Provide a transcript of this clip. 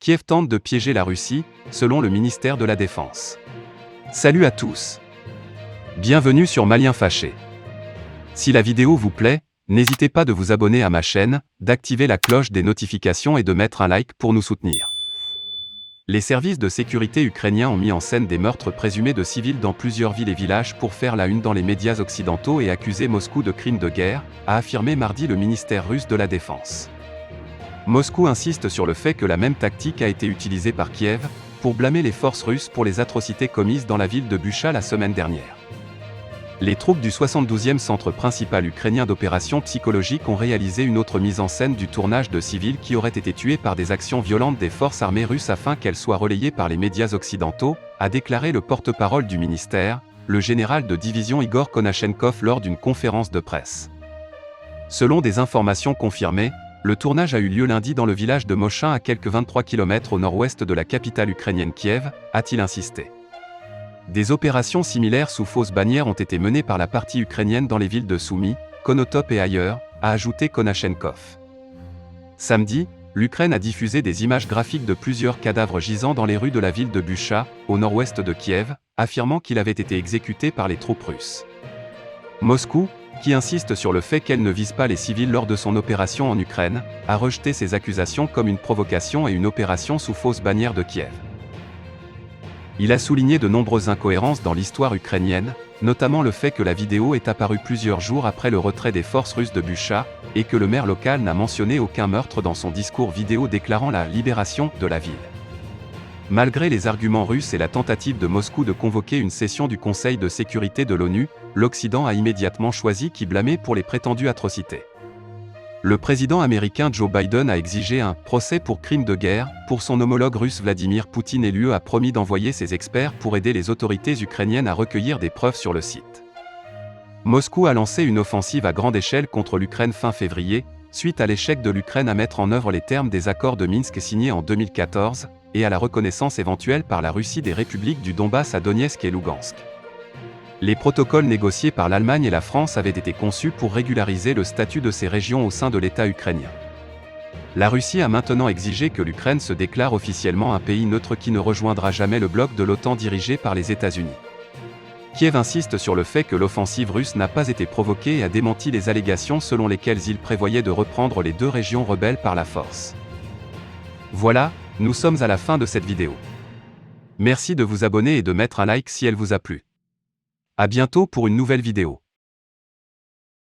Kiev tente de piéger la Russie, selon le ministère de la Défense. Salut à tous. Bienvenue sur Malien Fâché. Si la vidéo vous plaît, n'hésitez pas de vous abonner à ma chaîne, d'activer la cloche des notifications et de mettre un like pour nous soutenir. Les services de sécurité ukrainiens ont mis en scène des meurtres présumés de civils dans plusieurs villes et villages pour faire la une dans les médias occidentaux et accuser Moscou de crimes de guerre, a affirmé mardi le ministère russe de la Défense. Moscou insiste sur le fait que la même tactique a été utilisée par Kiev, pour blâmer les forces russes pour les atrocités commises dans la ville de Bucha la semaine dernière. Les troupes du 72e centre principal ukrainien d'opérations psychologiques ont réalisé une autre mise en scène du tournage de civils qui auraient été tués par des actions violentes des forces armées russes afin qu'elles soient relayées par les médias occidentaux, a déclaré le porte-parole du ministère, le général de division Igor Konashenkov lors d'une conférence de presse. Selon des informations confirmées, le tournage a eu lieu lundi dans le village de Mochin à quelques 23 km au nord-ouest de la capitale ukrainienne Kiev, a-t-il insisté. Des opérations similaires sous fausse bannière ont été menées par la partie ukrainienne dans les villes de Soumy, Konotop et ailleurs, a ajouté Konashenkov. Samedi, l'Ukraine a diffusé des images graphiques de plusieurs cadavres gisant dans les rues de la ville de Bucha, au nord-ouest de Kiev, affirmant qu'il avait été exécuté par les troupes russes. Moscou, qui insiste sur le fait qu'elle ne vise pas les civils lors de son opération en Ukraine, a rejeté ces accusations comme une provocation et une opération sous fausse bannière de Kiev. Il a souligné de nombreuses incohérences dans l'histoire ukrainienne, notamment le fait que la vidéo est apparue plusieurs jours après le retrait des forces russes de Bucha, et que le maire local n'a mentionné aucun meurtre dans son discours vidéo déclarant la libération de la ville. Malgré les arguments russes et la tentative de Moscou de convoquer une session du Conseil de sécurité de l'ONU, l'Occident a immédiatement choisi qui blâmer pour les prétendues atrocités. Le président américain Joe Biden a exigé un « procès pour crimes de guerre » pour son homologue russe Vladimir Poutine et l'UE a promis d'envoyer ses experts pour aider les autorités ukrainiennes à recueillir des preuves sur le site. Moscou a lancé une offensive à grande échelle contre l'Ukraine fin février, suite à l'échec de l'Ukraine à mettre en œuvre les termes des accords de Minsk signés en 2014, et à la reconnaissance éventuelle par la Russie des républiques du Donbass à Donetsk et Lougansk. Les protocoles négociés par l'Allemagne et la France avaient été conçus pour régulariser le statut de ces régions au sein de l'État ukrainien. La Russie a maintenant exigé que l'Ukraine se déclare officiellement un pays neutre qui ne rejoindra jamais le bloc de l'OTAN dirigé par les États-Unis. Kiev insiste sur le fait que l'offensive russe n'a pas été provoquée et a démenti les allégations selon lesquelles il prévoyait de reprendre les deux régions rebelles par la force. Voilà, nous sommes à la fin de cette vidéo. Merci de vous abonner et de mettre un like si elle vous a plu. À bientôt pour une nouvelle vidéo.